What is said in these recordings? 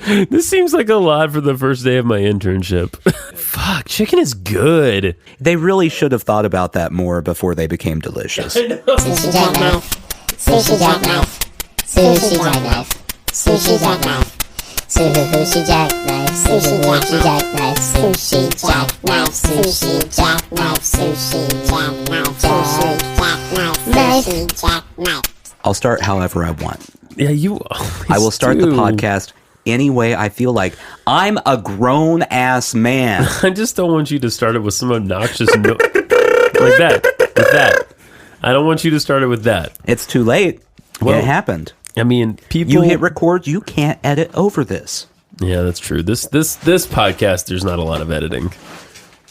This seems like a lot for the first day of my internship. Fuck, chicken is good. They really should have thought about that more before they became delicious. Sushi Jackknife. Sushi Jackknife. Sushi Jackknife. Sushi Jackknife. Sushi Jackknife. Sushi Jackknife. Sushi Jackknife. Sushi Jackknife. Sushi Jackknife. Sushi Jackknife. I'll start however I want. Yeah, you always I will start do. the podcast any way I feel like. I'm a grown-ass man. I just don't want you to start it with some obnoxious note. Like that. With that. I don't want you to start it with that. It's too late. Well, it happened. I mean, people... You hit record, you can't edit over this. Yeah, that's true. This podcast, there's not a lot of editing.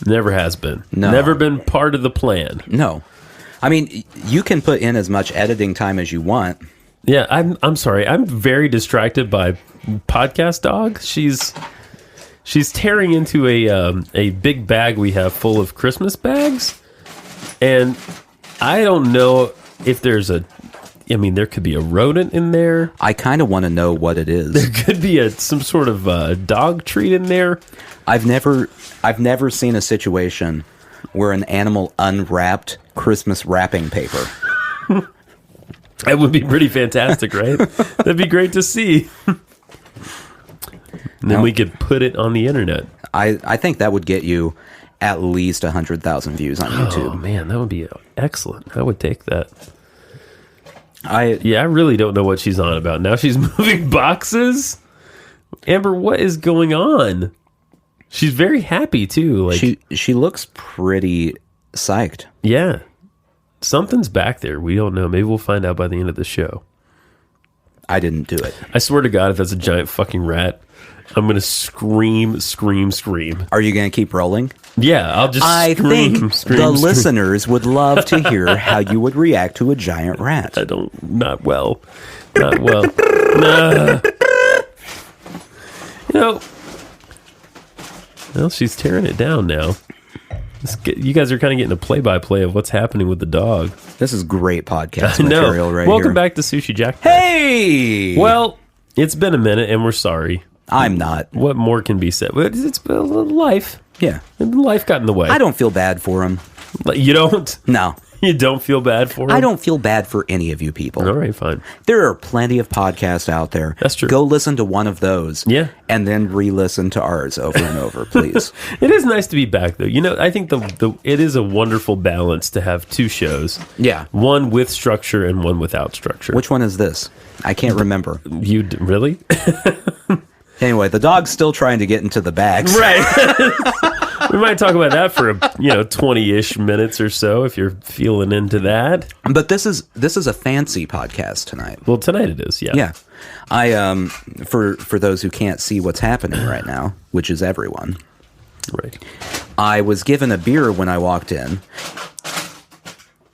Never has been. No. Never been part of the plan. No. I mean, you can put in as much editing time as you want. Yeah, I'm sorry. I'm very distracted by Podcast Dog. She's tearing into a big bag we have full of Christmas bags, and I don't know if there's there could be a rodent in there. I kind of want to know what it is. There could be some sort of dog treat in there. I've never seen a situation where an animal unwrapped Christmas wrapping paper. That would be pretty fantastic, right? That'd be great to see. And then we could put it on the internet. I think that would get you at least 100,000 views on YouTube. Oh, man, that would be excellent. I would take that. I really don't know what she's on about. Now she's moving boxes? Amber, what is going on? She's very happy, too. Like she looks pretty psyched. Yeah. Something's back there. We don't know. Maybe we'll find out by the end of the show. I didn't do it. I swear to God, if that's a giant fucking rat, I'm going to scream. Are you going to keep rolling? Yeah, I'll just I think scream. Listeners would love to hear how you would react to a giant rat. Not well. Nah. Well, she's tearing it down now. You guys are kind of getting a play-by-play of what's happening with the dog. This is great podcast material right Welcome here. back to Sushi Jackknife. Hey! Well, it's been a minute, and we're sorry. I'm not. What more can be said? It's been life. Yeah. Life got in the way. I don't feel bad for him. You don't? No. You don't feel bad for him? I don't feel bad for any of you people. All right, fine. There are plenty of podcasts out there. That's true. Go listen to one of those. Yeah. And then re-listen to ours over and over, please. It is nice to be back, though. I think it is a wonderful balance to have two shows. Yeah. One with structure and one without structure. Which one is this? I can't remember. Really? Anyway, the dog's still trying to get into the bags. Right. We might talk about that for 20-ish minutes or so if you're feeling into that. But this is a fancy podcast tonight. Well, tonight it is, yeah. Yeah. I for those who can't see what's happening right now, which is everyone. Right. I was given a beer when I walked in,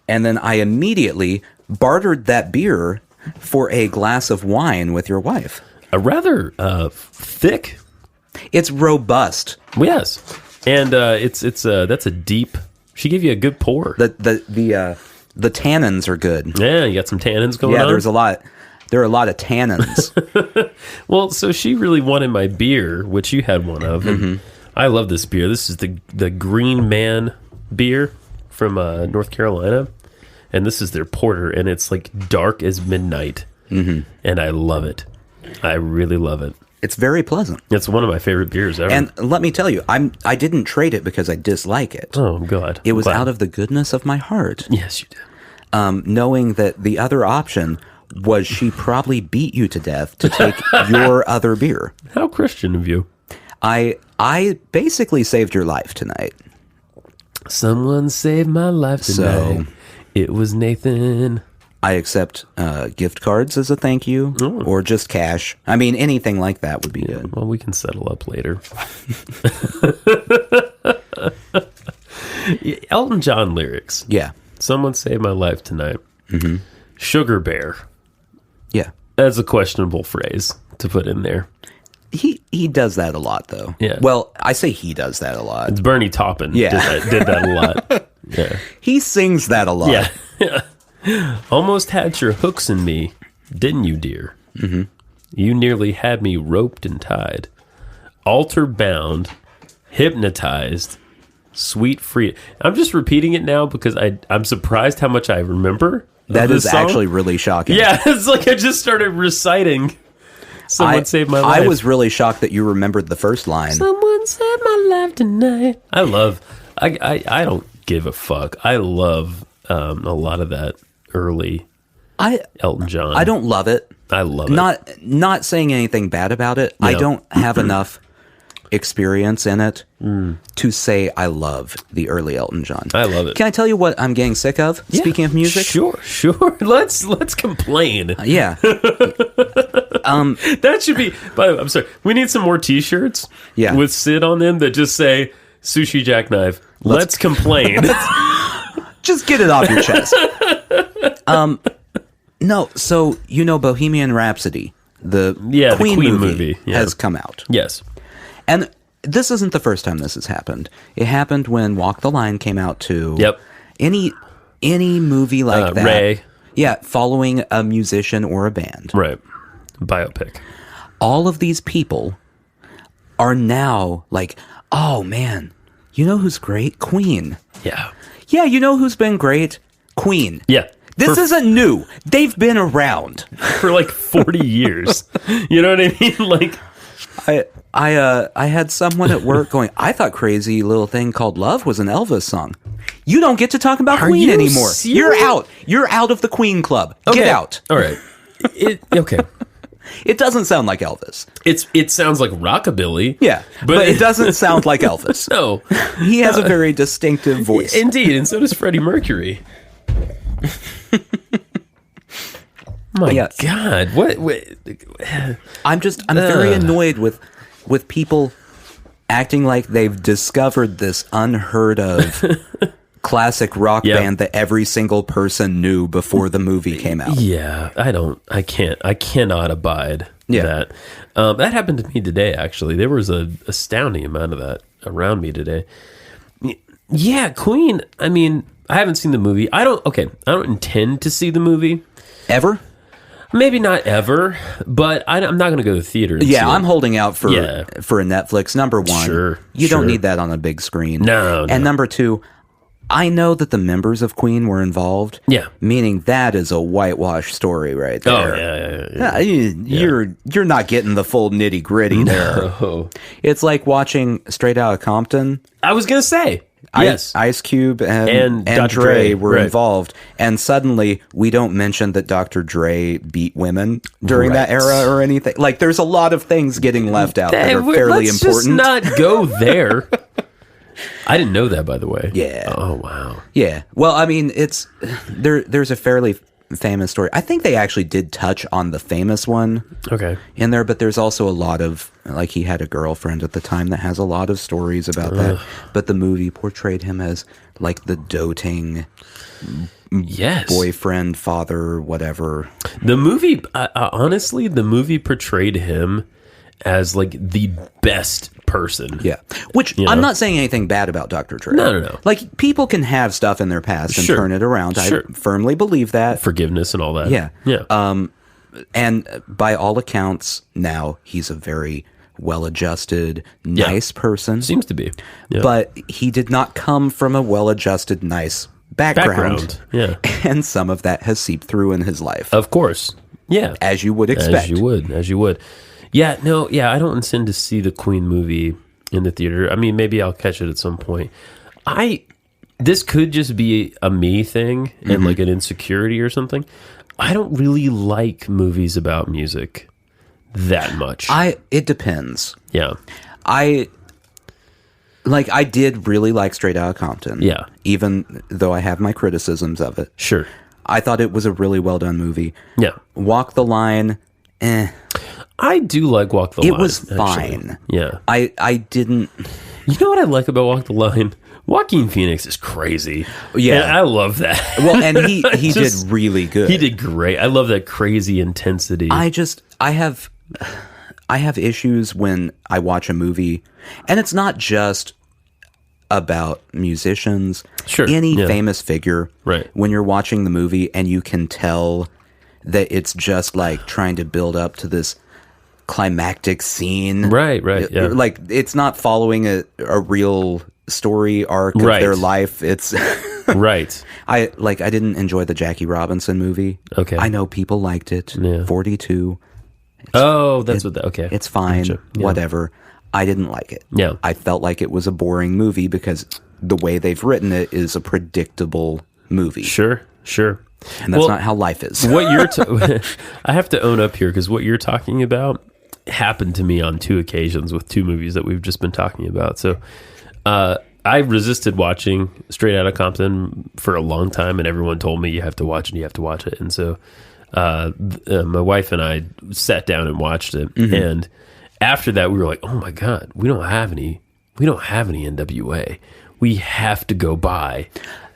and then I immediately bartered that beer for a glass of wine with your wife. A rather thick. It's robust. Yes. And that's a deep. She gave you a good pour. The tannins are good. Yeah, you got some tannins going on. Yeah, there are a lot of tannins. Well, so she really wanted my beer, which you had one of. And I love this beer. This is the Green Man beer from North Carolina, and this is their porter, and it's like dark as midnight, and I love it. I really love it. It's very pleasant. It's one of my favorite beers ever. And let me tell you, I didn't trade it because I dislike it. Oh, God. It was out of the goodness of my heart. Yes, you did. Knowing that the other option was she probably beat you to death to take your other beer. How Christian of you. I basically saved your life tonight. Someone saved my life tonight. So, it was Nathan. I accept gift cards as a thank you, or just cash. I mean, anything like that would be good. Well, we can settle up later. Elton John lyrics. Yeah. Someone saved my life tonight. Sugar Bear. Yeah. That's a questionable phrase to put in there. He does that a lot, though. Yeah. Well, I say he does that a lot. It's Bernie Taupin. Yeah. Did that a lot. Yeah. He sings that a lot. Yeah. Almost had your hooks in me, didn't you, dear? You nearly had me roped and tied. Altar bound, hypnotized, sweet free. I'm just repeating it now because I'm surprised how much I remember. That is actually really shocking. Yeah, it's like I just started reciting Someone Saved My Life. I was really shocked that you remembered the first line. Someone saved my life tonight. I don't give a fuck. I love a lot of that early Elton John. I don't love it. I love it. Not saying anything bad about it. No. I don't have enough experience in it to say I love the early Elton John. I love it. Can I tell you what I'm getting sick of? Yeah, speaking of music? Sure. Let's complain. Yeah. That should be, but I'm sorry. We need some more t-shirts with Sid on them that just say Sushi Jackknife. Let's complain. Just get it off your chest. No, so Bohemian Rhapsody, the Queen movie has come out. Yes. And this isn't the first time this has happened. It happened when Walk the Line came out too. Yep. Any movie like that. Ray. Yeah, following a musician or a band. Right. Biopic. All of these people are now like, oh man, you know who's great? Queen. Yeah. Yeah, you know who's been great? Queen. Yeah. This isn't new. They've been around for like 40 years. You know what I mean? Like, I had someone at work going, I thought Crazy Little Thing Called Love was an Elvis song. You don't get to talk about Queen anymore. Serious? You're out. You're out of the Queen Club. Okay. Get out. All right. Okay. It doesn't sound like Elvis. It sounds like rockabilly. Yeah, but it doesn't sound like Elvis. No. He has a very distinctive voice. Indeed, and so does Freddie Mercury. My God, what? I'm very annoyed with people acting like they've discovered this unheard of classic rock band that every single person knew before the movie came out. Yeah, I cannot abide that. That happened to me today, actually. There was an astounding amount of that around me today. Yeah, Queen, I mean, I haven't seen the movie. I don't intend to see the movie. Ever? Maybe not ever, but I'm not going to go to the theater. I'm holding out for a Netflix. Number one, sure, you don't need that on a big screen. No. And number two, I know that the members of Queen were involved. Yeah, meaning that is a whitewash story right there. Oh yeah. You're not getting the full nitty gritty there. It's like watching Straight Outta Compton. I was going to say. Yes. Ice Cube and Dr. Dre were involved, and suddenly we don't mention that Dr. Dre beat women during that era or anything. Like, there's a lot of things getting left out that are fairly important. Let's just not go there. I didn't know that, by the way. Yeah. Oh, wow. Yeah. Well, I mean, there's a fairly famous story. I think they actually did touch on the famous one in there, but there's also a lot of, like, he had a girlfriend at the time that has a lot of stories about that, but the movie portrayed him as like the doting boyfriend, father, whatever. The movie, honestly, the movie portrayed him as like the best person. Yeah. Which I'm not saying anything bad about Dr. Dre. No. Like, people can have stuff in their past and turn it around. Sure. I firmly believe that. Forgiveness and all that. Yeah. And by all accounts, now he's a very well-adjusted, nice person. Seems to be. Yeah. But he did not come from a well-adjusted, nice background. Yeah. And some of that has seeped through in his life. Of course. Yeah. As you would expect. As you would. Yeah, no, I don't intend to see the Queen movie in the theater. I mean, maybe I'll catch it at some point. This could just be a me thing and like an insecurity or something. I don't really like movies about music that much. It depends. Yeah. I did really like Straight Outta Compton. Yeah. Even though I have my criticisms of it. Sure. I thought it was a really well done movie. Yeah. Walk the Line, I do like Walk the Line. It was fine. Actually. Yeah. I didn't... You know what I like about Walk the Line? Joaquin Phoenix is crazy. Yeah. And I love that. Well, and he did really good. He did great. I love that crazy intensity. I have issues when I watch a movie, and it's not just about musicians. Sure. Any famous figure. Right. When you're watching the movie and you can tell that it's just like trying to build up to this climactic scene. Right. Yeah. Like, it's not following a real story arc of their life. It's right. I didn't enjoy the Jackie Robinson movie. Okay. I know people liked it. Yeah. 42. Okay. It's fine. Gotcha. Yeah. Whatever. I didn't like it. Yeah. I felt like it was a boring movie because the way they've written it is a predictable movie. Sure. And that's not how life is. What you're I have to own up here because what you're talking about happened to me on 2 occasions with 2 movies that we've just been talking about. So I resisted watching Straight Outta Compton for a long time, and everyone told me you have to watch it. And so my wife and I sat down and watched it. Mm-hmm. And after that, we were like, oh my God, we don't have any NWA. We have to go buy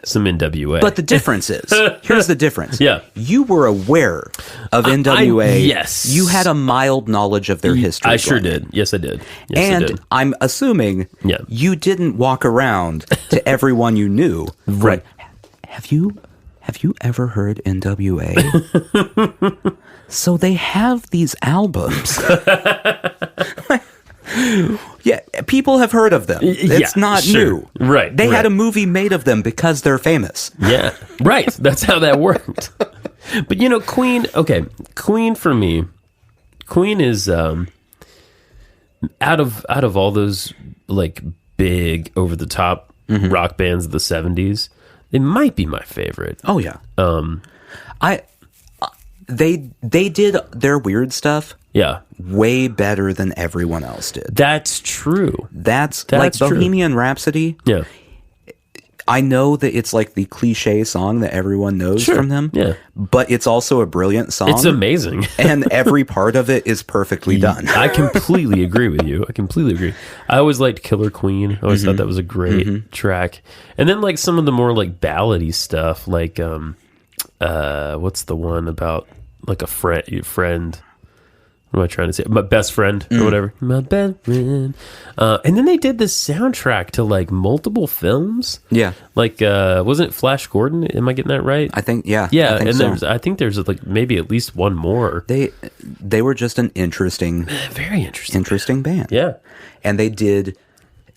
some NWA. But the difference is, here's the difference. Yeah. You were aware of NWA. Yes. You had a mild knowledge of their history. I sure did. Yes, I did. And I'm assuming you didn't walk around to everyone you knew. Right. Have you ever heard NWA? So they have these albums. Yeah, people have heard of them. It's not new. Right. They had a movie made of them because they're famous. Yeah. Right. That's how that worked. But Queen for me, Queen is out of all those like big over the top rock bands of the 70s, it might be my favorite. Oh yeah. They did their weird stuff. Yeah. Way better than everyone else did. That's true. That's like Bohemian Rhapsody. Yeah. I know that it's like the cliche song that everyone knows from them. Yeah. But it's also a brilliant song. It's amazing. And every part of it is perfectly done. I completely agree with you. I always liked Killer Queen. I always thought that was a great track. And then like some of the more like ballady stuff, like what's the one about like a friend? What am I trying to say? My best friend or whatever. My best friend. And then they did this soundtrack to like multiple films. Yeah. Like, wasn't it Flash Gordon? Am I getting that right? I think, yeah. Yeah. I think there's like maybe at least one more. They were just an very interesting band. Yeah. And they did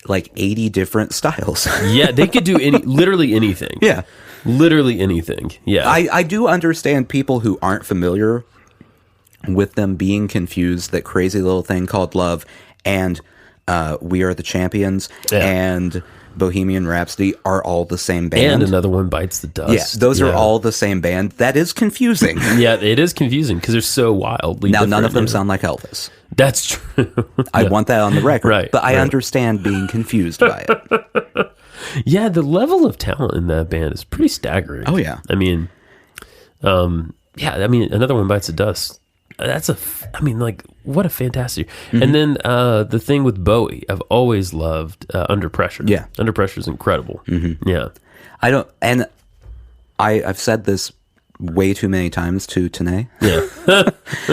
like 80 different styles. Yeah. They could do literally anything. Yeah. Literally anything. Yeah. I do understand people who aren't familiar with them being confused that Crazy Little Thing Called Love and We Are the Champions and Bohemian Rhapsody are all the same band. And Another One Bites the Dust. Yeah, those are all the same band. That is confusing. Yeah, it is confusing because they're so wildly different. None of them sound like Elvis. That's true. I want that on the record. Right, but I understand being confused by it. Yeah, the level of talent in that band is pretty staggering. Oh, yeah. I mean, Another One Bites the Dust. What a fantastic. And then the thing with Bowie, I've always loved Under Pressure. Yeah. Under Pressure is incredible. Yeah. I've said this way too many times to Tanae. Yeah.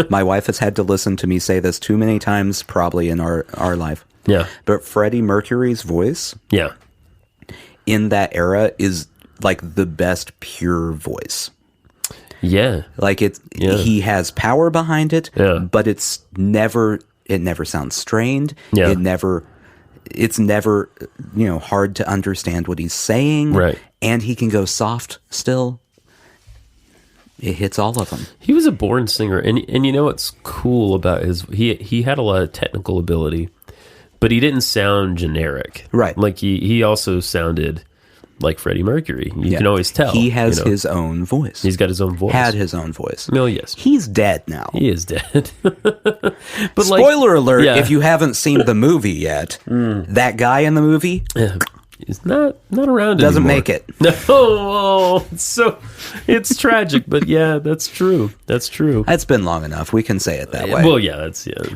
My wife has had to listen to me say this too many times probably in our life. Yeah. But Freddie Mercury's voice in that era is like the best pure voice. Yeah. Like he has power behind it, but it never sounds strained. Yeah. It's never, hard to understand what he's saying. Right. And he can go soft still. It hits all of them. He was a born singer, and what's cool about he had a lot of technical ability, but he didn't sound generic. Right. Like he also sounded like Freddie Mercury. You can always tell. He has his own voice. He's got his own voice. Had his own voice. Oh, yes. He's dead now. He is dead. But spoiler alert, if you haven't seen the movie yet, that guy in the movie he's not around doesn't anymore. make it. No, it's tragic, but yeah, that's true. That's true. It's been long enough. We can say it that way. Well, yeah,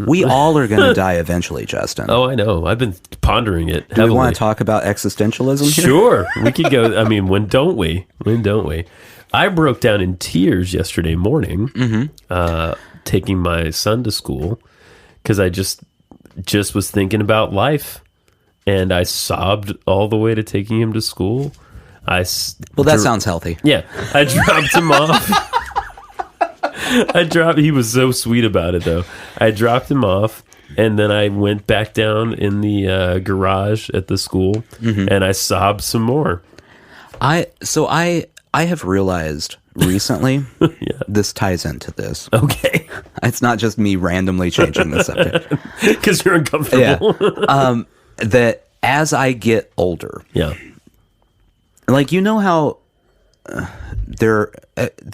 we all are going to die eventually, Justin. Oh, I know. I've been pondering it. Do we want to talk about existentialism here? Sure. We could go. I mean, when don't we? I broke down in tears yesterday morning, taking my son to school because I just was thinking about life. And I sobbed all the way to taking him to school. Well, that sounds healthy. Yeah. I dropped him off. He was so sweet about it, though. I dropped him off, and then I went back down in the garage at the school, and I sobbed some more. I have realized recently, this ties into this. Okay. It's not just me randomly changing the subject. Because you're uncomfortable. Yeah. That as I get older, like, you know how there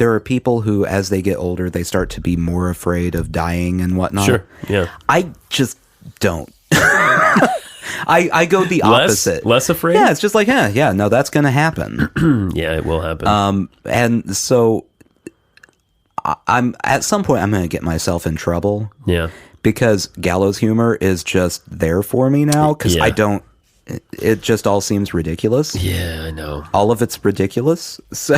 are people who, as they get older, they start to be more afraid of dying and whatnot. Sure, yeah. I just don't. I go the opposite. Less afraid? Yeah, it's just like, no, that's going to happen. Yeah, it will happen. And so I'm at some point I'm going to get myself in trouble. Yeah. Because gallows humor is just there for me now, because I don't. It just all seems ridiculous. Yeah, I know. All of it's ridiculous. So,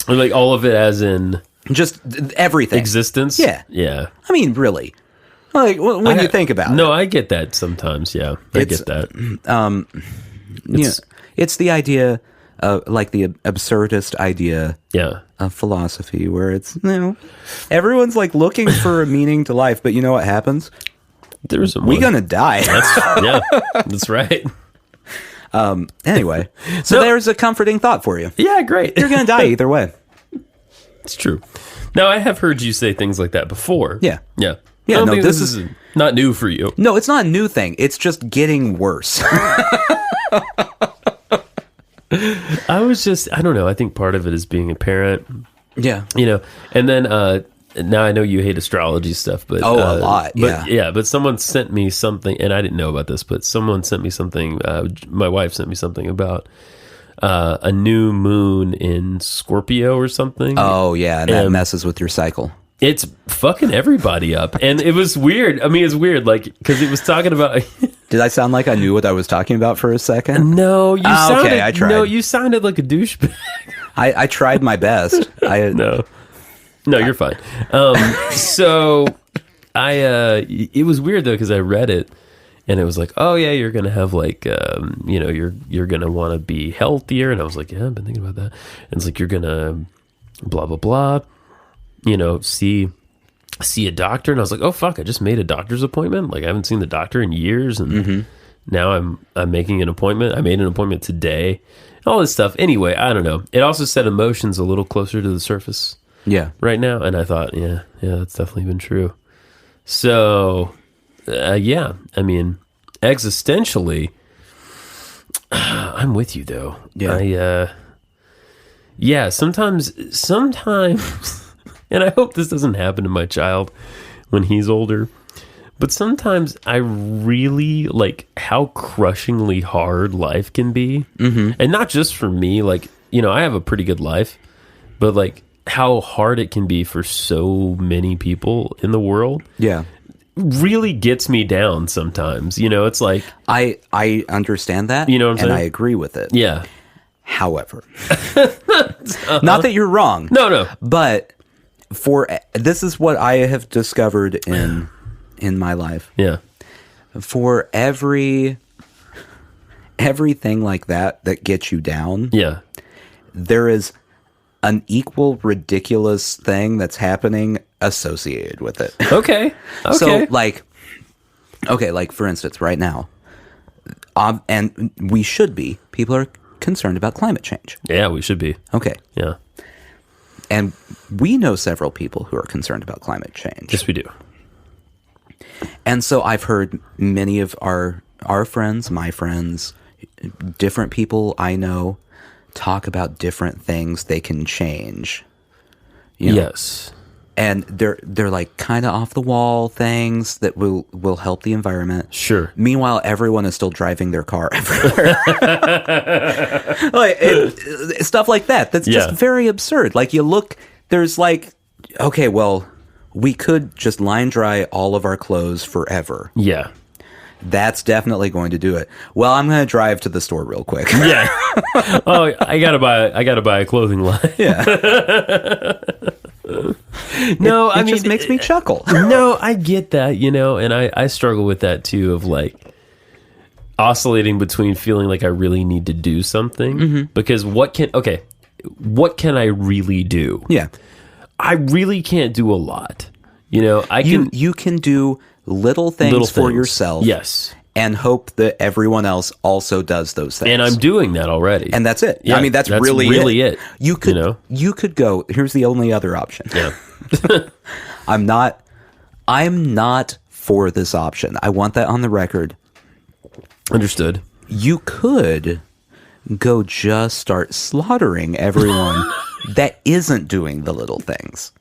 like, all of it as in just everything. Existence. Yeah. Yeah. I mean, really. Like, when you think about it. No, I get that sometimes. Yeah, I get that. It's the idea, like the absurdist idea, yeah, of philosophy, where it's, everyone's like looking for a meaning to life, but you know what happens? We're gonna die. That's right. Anyway, so there's a comforting thought for you. Yeah, great. You're gonna die either way. It's true. Now, I have heard you say things like that before. Yeah. Yeah. Yeah, no, this is not new for you. No, it's not a new thing. It's just getting worse. I don't know. I think part of it is being a parent. Yeah. And then now I know you hate astrology stuff, but a lot. But someone sent me something, and I didn't know about this, but someone sent me something. My wife sent me something about a new moon in Scorpio or something. Oh yeah, and that messes with your cycle. It's fucking everybody up, and it was weird. I mean, it's weird, like, because it was talking about. Did I sound like I knew what I was talking about for a second? No, you sounded. Okay, I tried. No, you sounded like a douchebag. I tried my best. No, you're fine. So it was weird though, because I read it and it was like, oh yeah, you're gonna have like, you're gonna want to be healthier, and I was like, yeah, I've been thinking about that. And it's like, you're gonna blah blah blah, see a doctor, and I was like, oh fuck, I just made a doctor's appointment. Like, I haven't seen the doctor in years, and now I'm making an appointment. I made an appointment today. All this stuff. Anyway, I don't know. It also set emotions a little closer to the surface. Yeah. Right now. And I thought, yeah, that's definitely been true. So, I mean, existentially, I'm with you though. Yeah. Sometimes, and I hope this doesn't happen to my child when he's older, but sometimes I really like how crushingly hard life can be. And not just for me, like, I have a pretty good life, but like, how hard it can be for so many people in the world. Yeah. Really gets me down sometimes. It's like, I understand that. You know what I'm saying? And I agree with it. Yeah. However, not that you're wrong. No. But this is what I have discovered in my life. Yeah. For everything like that gets you down. Yeah. There is an equal ridiculous thing that's happening associated with it. Okay. So like for instance, right now, and we should be, people are concerned about climate change. Yeah, we should be. Okay. Yeah. And we know several people who are concerned about climate change. Yes, we do. And so I've heard many of our friends, my friends, different people I know talk about different things they can change. Yes. And they're like kind of off the wall things that will help the environment. Sure. Meanwhile, everyone is still driving their car everywhere. Like stuff like that. That's just very absurd. Like, you look, there's like, okay, well, we could just line dry all of our clothes forever. Yeah. That's definitely going to do it. Well, I'm going to drive to the store real quick. Yeah. Oh, I gotta buy a clothing line. Yeah. No, it just makes me chuckle. No, I get that, and I struggle with that too, of like oscillating between feeling like I really need to do something, because what can I really do? Yeah. I really can't do a lot. You can do little things for yourself. Yes. And hope that everyone else also does those things. And I'm doing that already. And that's it. Yeah, I mean, that's really it. You could go, here's the only other option. Yeah. I'm not for this option. I want that on the record. Understood. You could go just start slaughtering everyone that isn't doing the little things.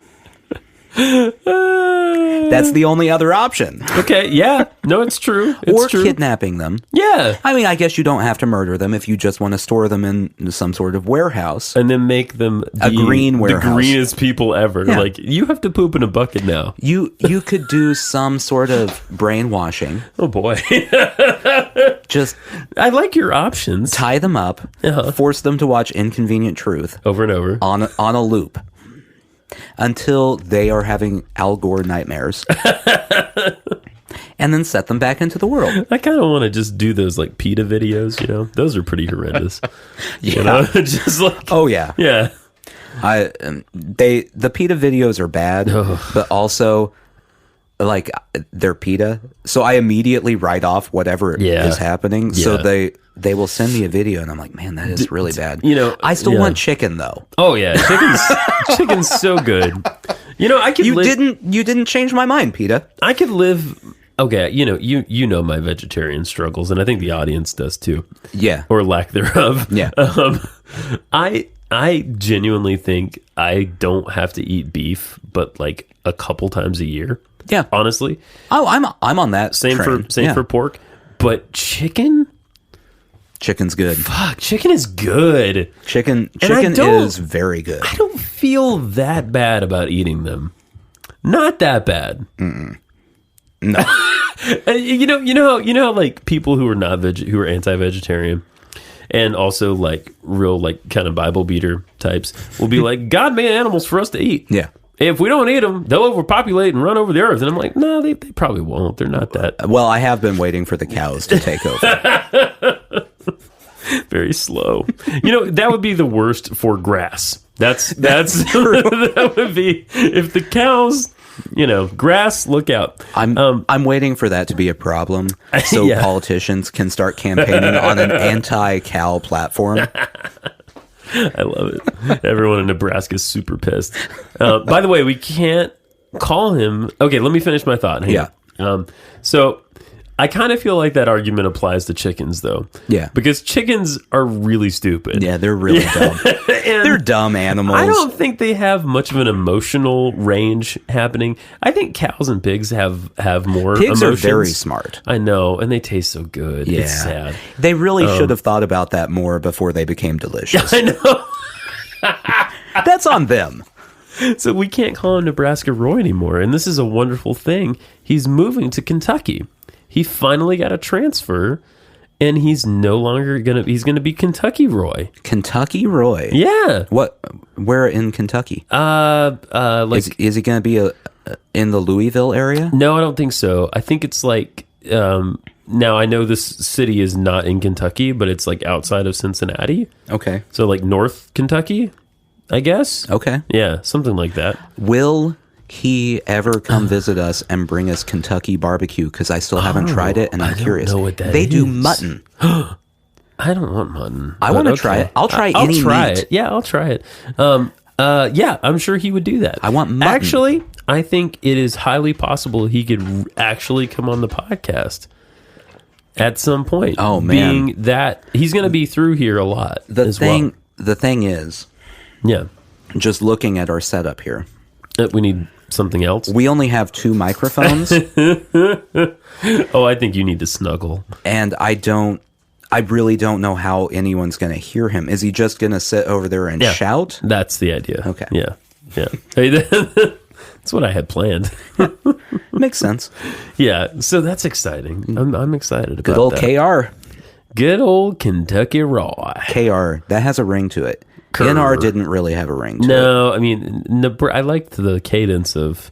That's the only other option. Okay, yeah. No, it's true. It's true. Kidnapping them. Yeah. I mean, I guess you don't have to murder them if you just want to store them in some sort of warehouse. And then make them a green warehouse. The greenest people ever. Yeah. Like, you have to poop in a bucket now. You could do some sort of brainwashing. Oh, boy. Just... I like your options. Tie them up. Force them to watch Inconvenient Truth. Over and over. On a loop. Until they are having Al Gore nightmares. And then set them back into the world. I kind of want to just do those like PETA videos, Those are pretty horrendous. Just like, oh yeah. Yeah. The PETA videos are bad, but also like they're PETA. So I immediately write off whatever is happening. Yeah. So they will send me a video and I'm like, man, that is really bad. I still want chicken though. Oh yeah. Chicken's so good. I could You didn't change my mind, PETA. I could live. Okay, you know my vegetarian struggles, and I think the audience does too. Yeah, or lack thereof. Yeah, I genuinely think I don't have to eat beef, but like a couple times a year. Yeah, honestly. Oh, I'm on that. Same for pork, but chicken. Chicken's good. Fuck, chicken is good. Chicken is very good. I don't feel that bad about eating them. Not that bad. Mm-mm. No. you know, like people who are who are anti-vegetarian, and also like real like kind of Bible beater types will be like, God made animals for us to eat. Yeah. If we don't eat them, they'll overpopulate and run over the earth. And I'm like, no, they probably won't. They're not that. Well, I have been waiting for the cows to take over. Very slow. That would be the worst for grass. That's that would be if the cows. Grass, look out. I'm waiting for that to be a problem so politicians can start campaigning on an anti-cow platform. I love it. Everyone in Nebraska is super pissed. By the way, we can't call him. Okay, let me finish my thought. Yeah. So I kind of feel like that argument applies to chickens, though. Yeah. Because chickens are really stupid. Yeah, they're really dumb. They're dumb animals. I don't think they have much of an emotional range happening. I think cows and pigs have more Pigs emotions. are very smart. I know, and they taste so good. Yeah. It's sad. They really should have thought about that more before they became delicious. I know. That's on them. So we can't call him Nebraska Roy anymore, and this is a wonderful thing. He's moving to Kentucky. He finally got a transfer, and he's no longer he's gonna be Kentucky Roy. Kentucky Roy. Yeah. Where in Kentucky? Like is he gonna be in the Louisville area? No, I don't think so. I think it's like now I know this city is not in Kentucky, but it's like outside of Cincinnati. Okay. So like North Kentucky, I guess. Okay. Yeah, something like that. Will he ever come visit us and bring us Kentucky barbecue? Because I still haven't tried it, and I'm curious. Know what that they is. Do mutton. I don't want mutton. I want to try it. I'll try any meat. It. Yeah, I'll try it. Yeah, I'm sure he would do that. I want mutton. Actually, I think it is highly possible he could actually come on the podcast at some point. Oh man, being that he's going to be through here a lot. The thing is, yeah, just looking at our setup here, we need something else. We only have 2 microphones. Oh, I think you need to snuggle. And I really don't know how anyone's going to hear him. Is he just going to sit over there and shout? That's the idea. Okay. Yeah. Hey, that's what I had planned. Makes sense. Yeah. So that's exciting. I'm excited about Good old that. KR. Good old Kentucky Roy. KR. That has a ring to it. NR didn't really have a ring to it. No, I mean, I liked the cadence of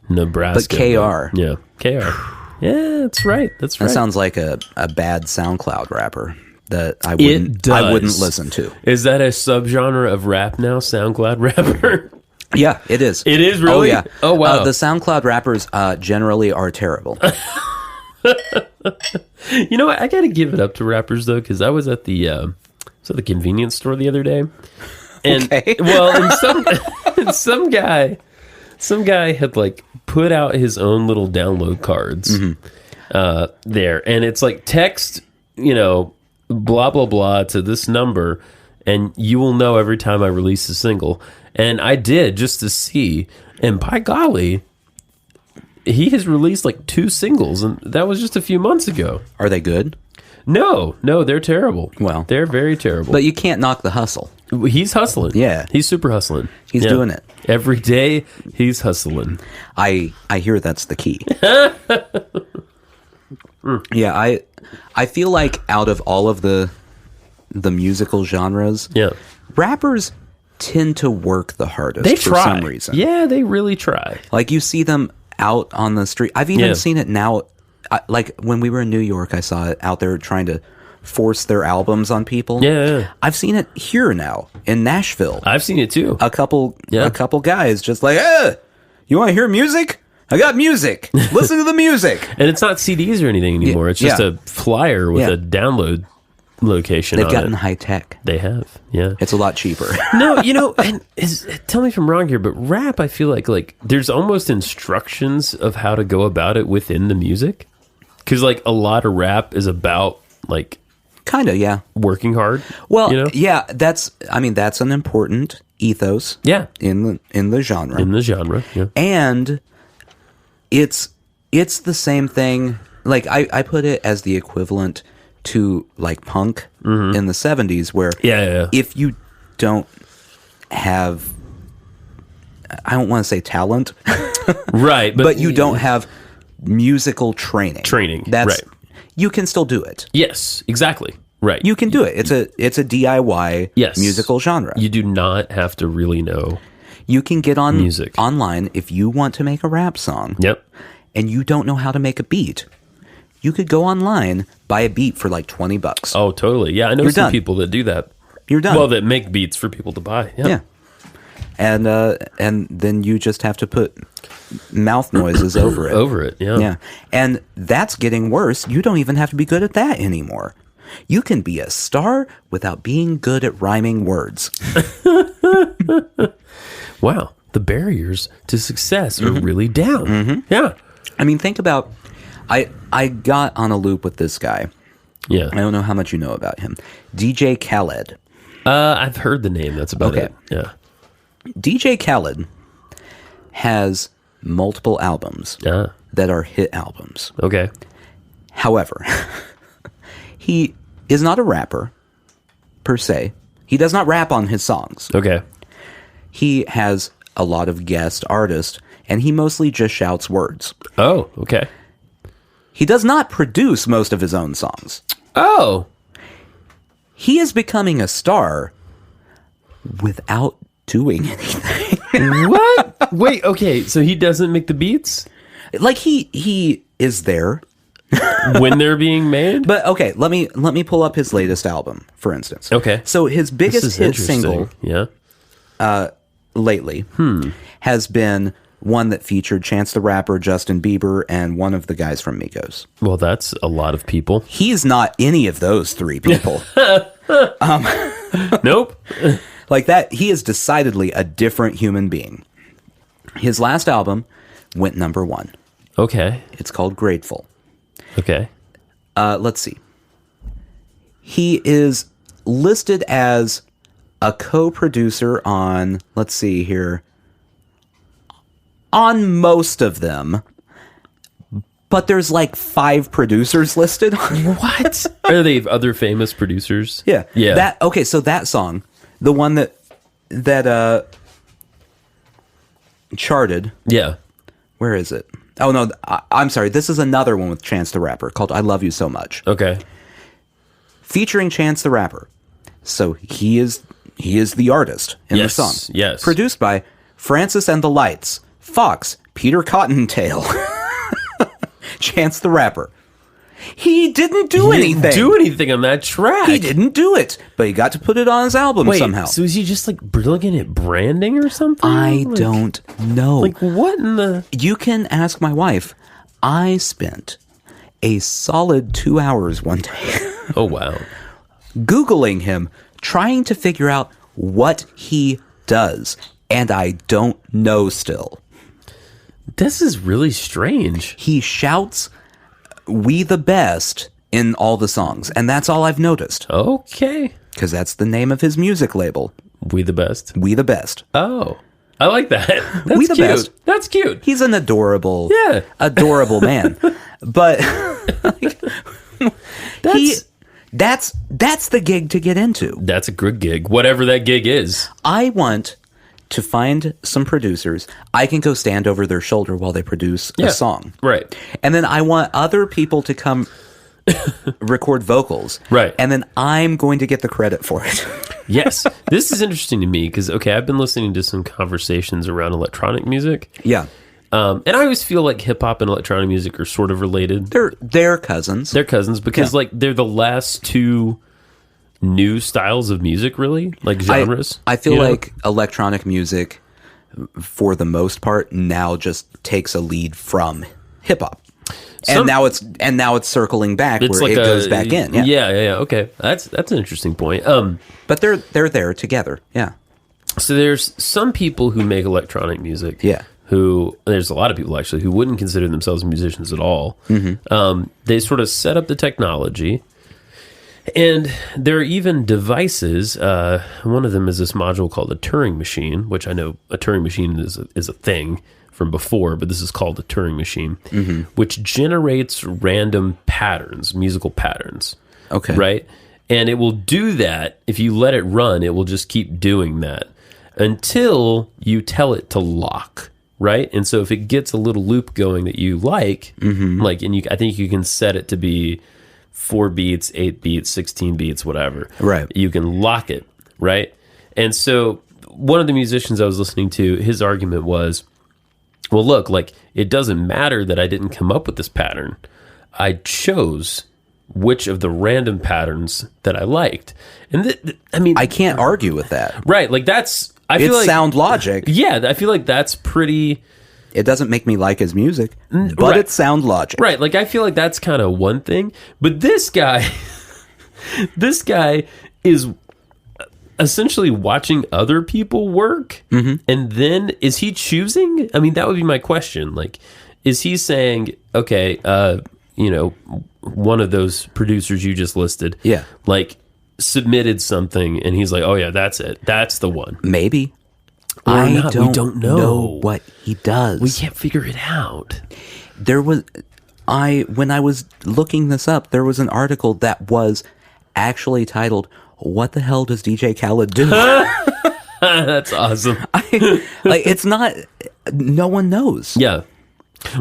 Nebraska. But KR. Yeah. KR. Yeah, that's right. That's right. That sounds like a bad SoundCloud rapper that I wouldn't listen to. Is that a subgenre of rap now, SoundCloud rapper? Yeah, it is. It is really? Oh, yeah. Oh, wow. The SoundCloud rappers generally are terrible. You know what? I got to give it up to rappers, though, because I was at the convenience store the other day. And, Okay. Well, and some guy had, like, put out his own little download cards there. And it's like, text, blah, blah, blah to this number, and you will know every time I release a single. And I did, just to see. And by golly, he has released like 2 singles, and that was just a few months ago. Are they good? No, they're terrible. Well, they're very terrible. But you can't knock the hustle. He's hustling. Yeah. He's super hustling. He's doing it. Every day, he's hustling. I hear that's the key. Yeah, I feel like out of all of the musical genres, rappers tend to work the hardest for some reason. Yeah, they really try. Like, you see them out on the street. I've even seen it now. Like, when we were in New York, I saw it out there trying to force their albums on people. Yeah. I've seen it here now in Nashville. I've seen it too. A couple guys just like, you want to hear music? I got music. Listen to the music. And it's not CDs or anything anymore. It's just a flyer with a download location. They've gotten high tech. They have, yeah. It's a lot cheaper. No, and tell me if I'm wrong here, but rap, I feel like there's almost instructions of how to go about it within the music. Because like a lot of rap is about like kind of, yeah, working hard. Well, yeah, that's an important ethos. Yeah, in the genre. Yeah, and it's the same thing. Like I put it as the equivalent to like punk in the 70s, where if you don't have, I don't want to say talent, right, but you don't have musical training. That's right. You can still do it. Yes, exactly. Right. You can do it. It's a DIY musical genre. You do not have to really know. You can get on music online if you want to make a rap song. Yep. And you don't know how to make a beat. You could go online, buy a beat for like $20. Oh, totally. Yeah, I know some people that do that. You're done. Well, that make beats for people to buy. Yeah. And then you just have to put mouth noises over it. Over it, yeah. Yeah. And that's getting worse. You don't even have to be good at that anymore. You can be a star without being good at rhyming words. Wow. The barriers to success are really down. Yeah. I mean, think about, I got on a loop with this guy. Yeah. I don't know how much you know about him. DJ Khaled. I've heard the name. That's about it. Yeah. DJ Khaled has multiple albums that are hit albums. Okay. However, he is not a rapper, per se. He does not rap on his songs. Okay. He has a lot of guest artists, and he mostly just shouts words. Oh, okay. He does not produce most of his own songs. Oh. He is becoming a star without doing anything. What? Wait, okay, so he doesn't make the beats? Like, he is there when they're being made? But okay, let me pull up his latest album, for instance. Okay. So his biggest hit single lately has been one that featured Chance the Rapper, Justin Bieber, and one of the guys from Migos. Well, that's a lot of people. He's not any of those 3 people. Nope. Like that, he is decidedly a different human being. His last album went number 1. Okay. It's called Grateful. Okay. Let's see. He is listed as a co-producer on, let's see here, on most of them, but there's like 5 producers listed. What? Are they other famous producers? Yeah. Yeah. So that song, the one that charted. Yeah. Where is it? Oh, no, I'm sorry. This is another one with Chance the Rapper called I Love You So Much. Okay. Featuring Chance the Rapper. So he is the artist in the song. Yes. Produced by Francis and the Lights, Fox, Peter Cottontail, Chance the Rapper. He didn't do anything. Didn't do anything on that track. He didn't do it, but he got to put it on his album somehow. So is he just like brilliant at branding or something? I don't know. Like what in the... You can ask my wife. I spent a solid 2 hours one day. Oh, wow. Googling him, trying to figure out what he does. And I don't know still. This is really strange. He shouts, "We the best" in all the songs. And that's all I've noticed. Okay. Because that's the name of his music label. We the best? We the best. Oh. I like that. That's We the cute. best. That's cute. He's an adorable, adorable man. But that's the gig to get into. That's a good gig, whatever that gig is. I want to find some producers. I can go stand over their shoulder while they produce a song. Right. And then I want other people to come record vocals. Right. And then I'm going to get the credit for it. Yes. This is interesting to me because, okay, I've been listening to some conversations around electronic music. Yeah. And I always feel like hip hop and electronic music are sort of related. They're cousins. They're cousins because like they're the last two new styles of music, really, like genres. I feel like electronic music, for the most part, now just takes a lead from hip hop. And now it's circling back where like it goes back in. Yeah. Okay, that's an interesting point. But they're there together. Yeah. So there's some people who make electronic music. Yeah. There's a lot of people actually who wouldn't consider themselves musicians at all. Mm-hmm. They sort of set up the technology, and there are even devices. One of them is this module called a Turing machine, which I know a Turing machine is a thing from before, but this is called a Turing machine, which generates random patterns, musical patterns. Okay. Right? And it will do that. If you let it run, it will just keep doing that until you tell it to lock. Right? And so if it gets a little loop going that you like, I think you can set it to be 4 beats, 8 beats, 16 beats, whatever. Right. You can lock it. Right? And so one of the musicians I was listening to, his argument was, well, look, like, it doesn't matter that I didn't come up with this pattern. I chose which of the random patterns that I liked. And I can't argue with that. Right. Like, that's... It's sound logic. Yeah, I feel like that's pretty... It doesn't make me like his music, but it's sound logic. Right, like I feel like that's kind of one thing. But this guy is essentially watching other people work, and then is he choosing? I mean, that would be my question. Like, is he saying, okay, one of those producers you just listed, like, submitted something and he's like, oh yeah, that's it, that's the one. Maybe. We don't know what he does. We can't figure it out. When I was looking this up, there was an article that was actually titled, "What the hell does DJ Khaled do?" That's awesome. It's not, no one knows. Yeah.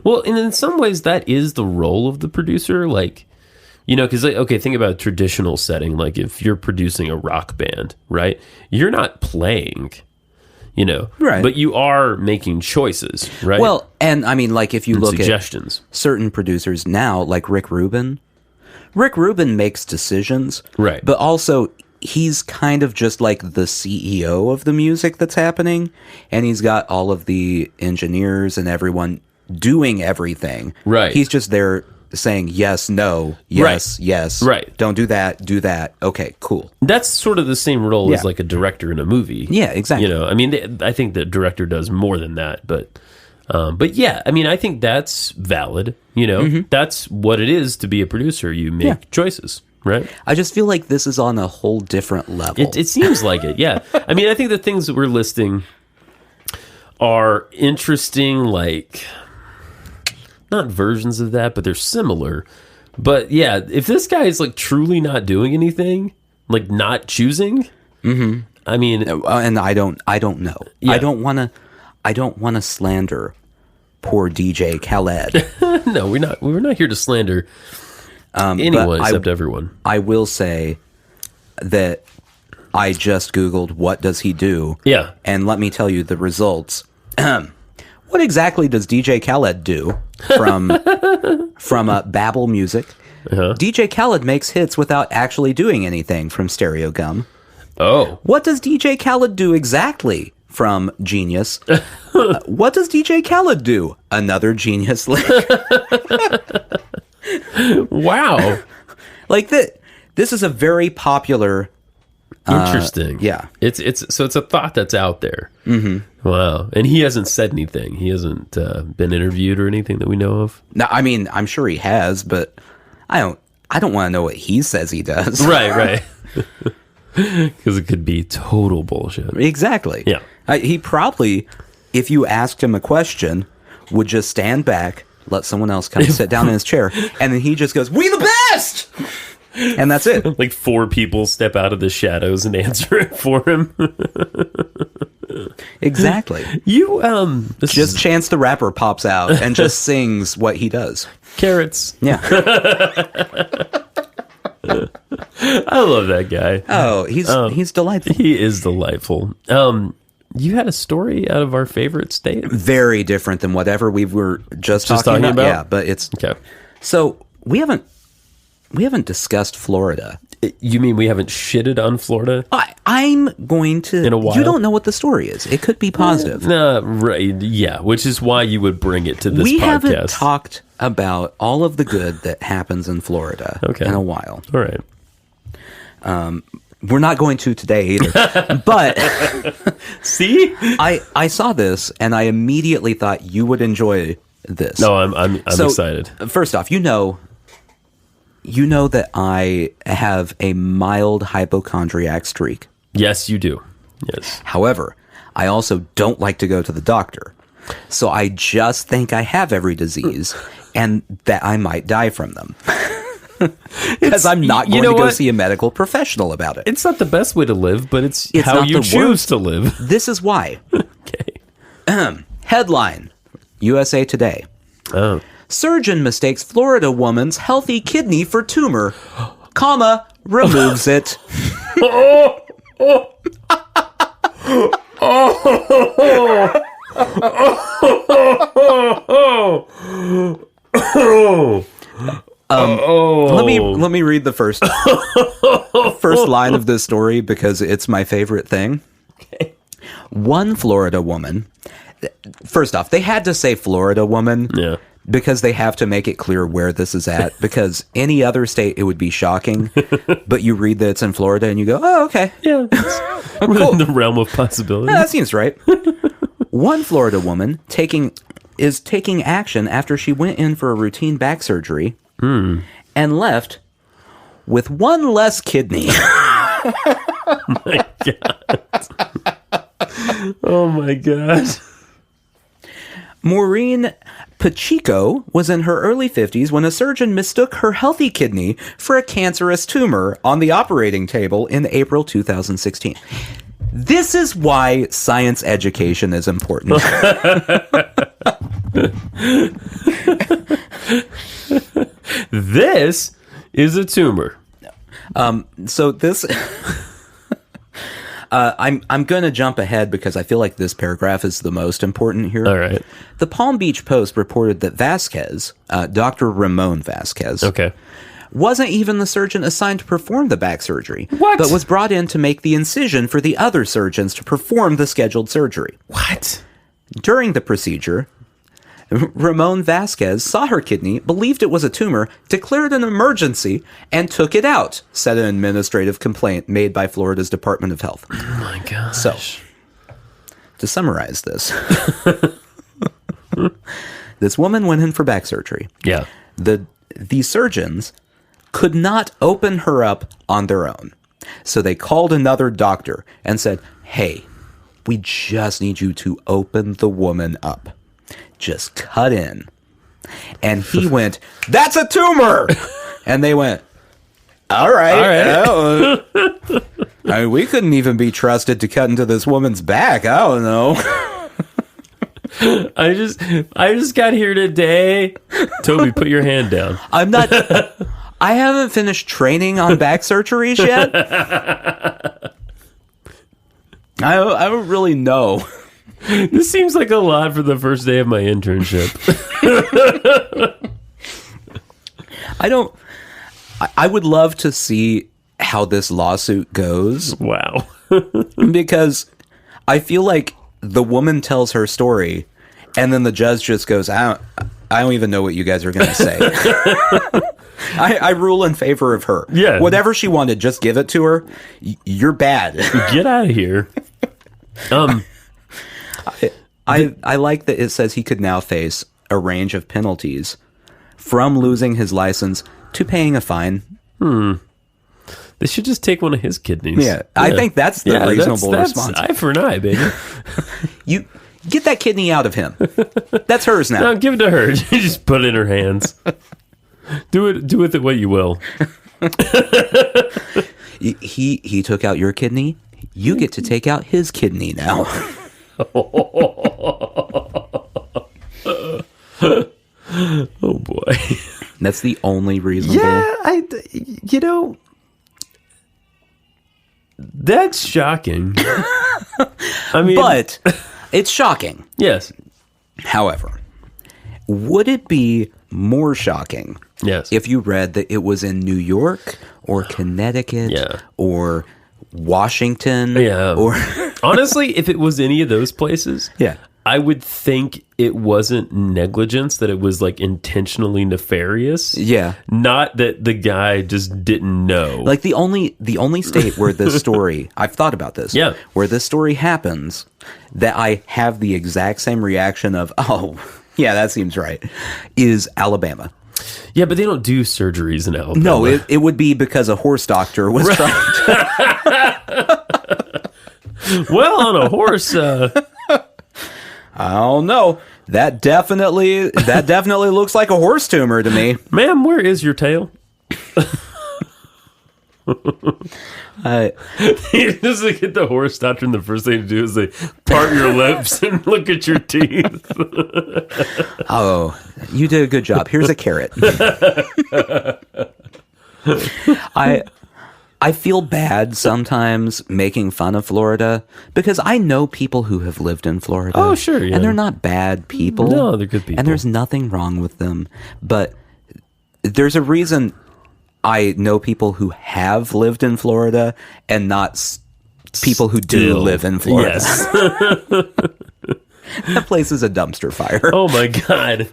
Well, and in some ways that is the role of the producer, like, because, okay, think about a traditional setting. Like, if you're producing a rock band, right? You're not playing, right? But you are making choices, right? Well, and I mean, like, if you look suggestions. At certain producers now, like Rick Rubin makes decisions, right? But also, he's kind of just like the CEO of the music that's happening, and he's got all of the engineers and everyone doing everything. Right. He's just there saying yes, no, yes, yes. Right. Don't do that, do that. Okay, cool. That's sort of the same role as like a director in a movie. Yeah, exactly. I mean, I think the director does more than that, but yeah, I mean, I think that's valid. That's what it is to be a producer. You make choices, right? I just feel like this is on a whole different level. It seems like it, yeah. I mean, I think the things that we're listing are interesting, like, not versions of that, but they're similar. But yeah, if this guy is like truly not doing anything, like not choosing, I mean, and I don't know. Yeah. I don't want to slander poor DJ Khaled. No, we're not here to slander anyone except everyone. I will say that I just Googled what does he do? Yeah, and let me tell you the results. What exactly does DJ Khaled do from Babel Music? DJ Khaled makes hits without actually doing anything from Stereo Gum. Oh. What does DJ Khaled do exactly from Genius? What does DJ Khaled do? Another Genius lick. Wow. Like this is a very popular. Interesting. Yeah. It's a thought that's out there. Mm-hmm. Wow. And he hasn't said anything. He hasn't been interviewed or anything that we know of. No, I mean, I'm sure he has, but I don't want to know what he says he does. Right. Because it could be total bullshit. Exactly. Yeah. He probably, if you asked him a question, would just stand back, let someone else come sit down in his chair, and then he just goes, "We the best!" And that's it. Like 4 people step out of the shadows and answer it for him. Exactly. Chance the Rapper pops out and just sings what he does. Carrots. Yeah. I love that guy. Oh, he's delightful. He is delightful. You had a story out of our favorite state? Very different than whatever we were just talking about. Yeah, but it's okay. So we haven't discussed Florida. You mean we haven't shitted on Florida? I'm going to. In a while? You don't know what the story is. It could be positive. Right. Yeah, which is why you would bring it to this podcast. We haven't talked about all of the good that happens in Florida in a while. All right. We're not going to today either. But see, I saw this and I immediately thought you would enjoy this. No, I'm excited. First off, you know that I have a mild hypochondriac streak. Yes, you do. Yes. However, I also don't like to go to the doctor. So I just think I have every disease and that I might die from them. Because I'm not going to go see a medical professional about it. It's not the best way to live, but it's how you choose to live. This is why. Okay. Headline, USA Today. Oh. Surgeon mistakes Florida woman's healthy kidney for tumor, comma, removes it. Let me read the first line of this story because it's my favorite thing. Okay. One Florida woman. First off, they had to say Florida woman. Yeah. Because they have to make it clear where this is at. Because any other state, it would be shocking. But you read that it's in Florida and you go, oh, okay. Yeah. Within the realm of possibility. Yeah, that seems right. One Florida woman is taking action after she went in for a routine back surgery and left with one less kidney. Oh, my God. Oh, my God. Maureen Pacheco was in her early 50s when a surgeon mistook her healthy kidney for a cancerous tumor on the operating table in April 2016. This is why science education is important. This is a tumor. So this... I'm going to jump ahead because I feel like this paragraph is the most important here. All right. The Palm Beach Post reported that Vasquez, Dr. Ramon Vasquez, wasn't even the surgeon assigned to perform the back surgery, but was brought in to make the incision for the other surgeons to perform the scheduled surgery. What? During the procedure, Ramon Vasquez saw her kidney, believed it was a tumor, declared an emergency, and took it out, said an administrative complaint made by Florida's Department of Health. Oh my gosh. So, to summarize this, this woman went in for back surgery. Yeah. The surgeons could not open her up on their own. So they called another doctor and said, hey, we just need you to open the woman up. Just cut in. And he went, that's a tumor! And they went, all right. I mean, we couldn't even be trusted to cut into this woman's back. I don't know. I just got here today. Toby, put your hand down. I haven't finished training on back surgeries yet. I don't really know. This seems like a lot for the first day of my internship. I would love to see how this lawsuit goes. Wow. Because I feel like the woman tells her story, and then the judge just goes, I don't even know what you guys are going to say. I rule in favor of her. Yeah. Whatever she wanted, just give it to her. You're bad. Get out of here. I like that it says he could now face a range of penalties from losing his license to paying a fine. They should just take one of his kidneys. Yeah, I think that's the reasonable that's response. Eye for an eye, baby. You get that kidney out of him. That's hers now. No, give it to her. Just put it in her hands. Do with it what you will. He took out your kidney. You get to take out his kidney now. Oh boy. That's the only reasonable. Yeah, that's shocking. I mean, but it's shocking. Yes. However, would it be more shocking if you read that it was in New York or Connecticut or Washington? Yeah. Or honestly, if it was any of those places, I would think it wasn't negligence, that it was like intentionally nefarious. Yeah. Not that the guy just didn't know. Like the only state where this story, I've thought about this. Yeah. Where this story happens, that I have the exact same reaction of, oh, yeah, that seems right, is Alabama. Yeah, but they don't do surgeries in Alabama. No, it would be because a horse doctor was trying to. Well, on a horse, I don't know. That definitely looks like a horse tumor to me. Ma'am, where is your tail? Just like at the horse doctor, and the first thing to do is they part your lips and look at your teeth. Oh, you did a good job. Here's a carrot. I feel bad sometimes making fun of Florida because I know people who have lived in Florida. Oh, sure, yeah. And they're not bad people. No, they're good people. And there's nothing wrong with them. But there's a reason I know people who have lived in Florida and not people who do live in Florida. Yes. That place is a dumpster fire. Oh, my God.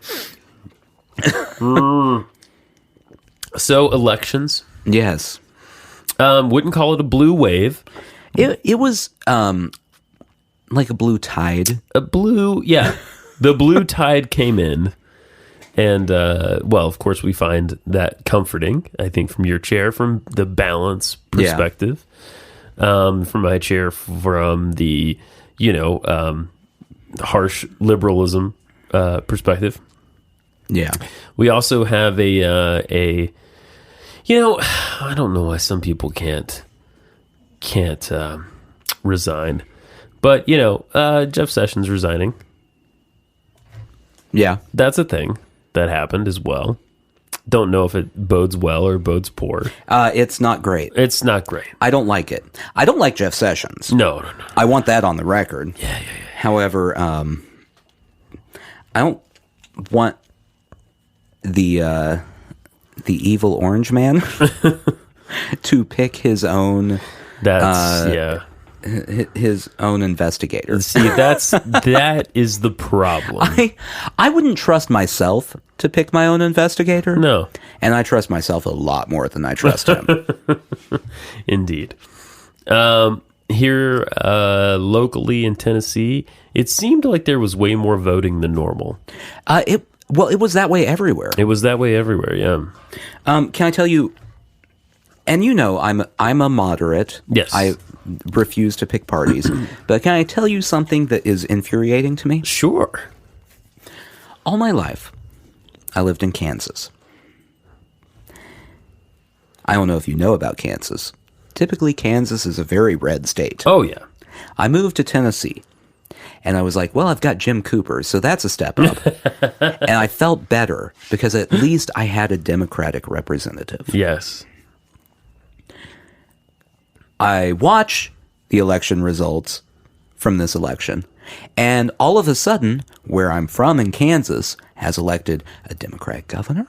So, elections. Yes. Wouldn't call it a blue wave. It was like a blue tide. The blue tide came in. And, well, of course, we find that comforting, I think, from your chair, from the balance perspective. From my chair, from the, harsh liberalism perspective. Yeah. We also have I don't know why some people can't resign. But, Jeff Sessions resigning. Yeah. That's a thing that happened as well. Don't know if it bodes well or bodes poor. It's not great. It's not great. I don't like it. I don't like Jeff Sessions. No. I want that on the record. Yeah. However, I don't want the evil orange man to pick his own. His own investigator. See, that is the problem. I wouldn't trust myself to pick my own investigator. No. And I trust myself a lot more than I trust him. Indeed. Here, locally in Tennessee, it seemed like there was way more voting than normal. It was that way everywhere. It was that way everywhere, yeah. Can I tell you, and I'm a moderate. Yes. I refuse to pick parties. But can I tell you something that is infuriating to me? Sure. All my life, I lived in Kansas. I don't know if you know about Kansas. Typically, Kansas is a very red state. Oh, yeah. I moved to Tennessee. And I was like, well, I've got Jim Cooper, so that's a step up. And I felt better because at least I had a Democratic representative. Yes. I watch the election results from this election, and all of a sudden, where I'm from in Kansas has elected a Democratic governor.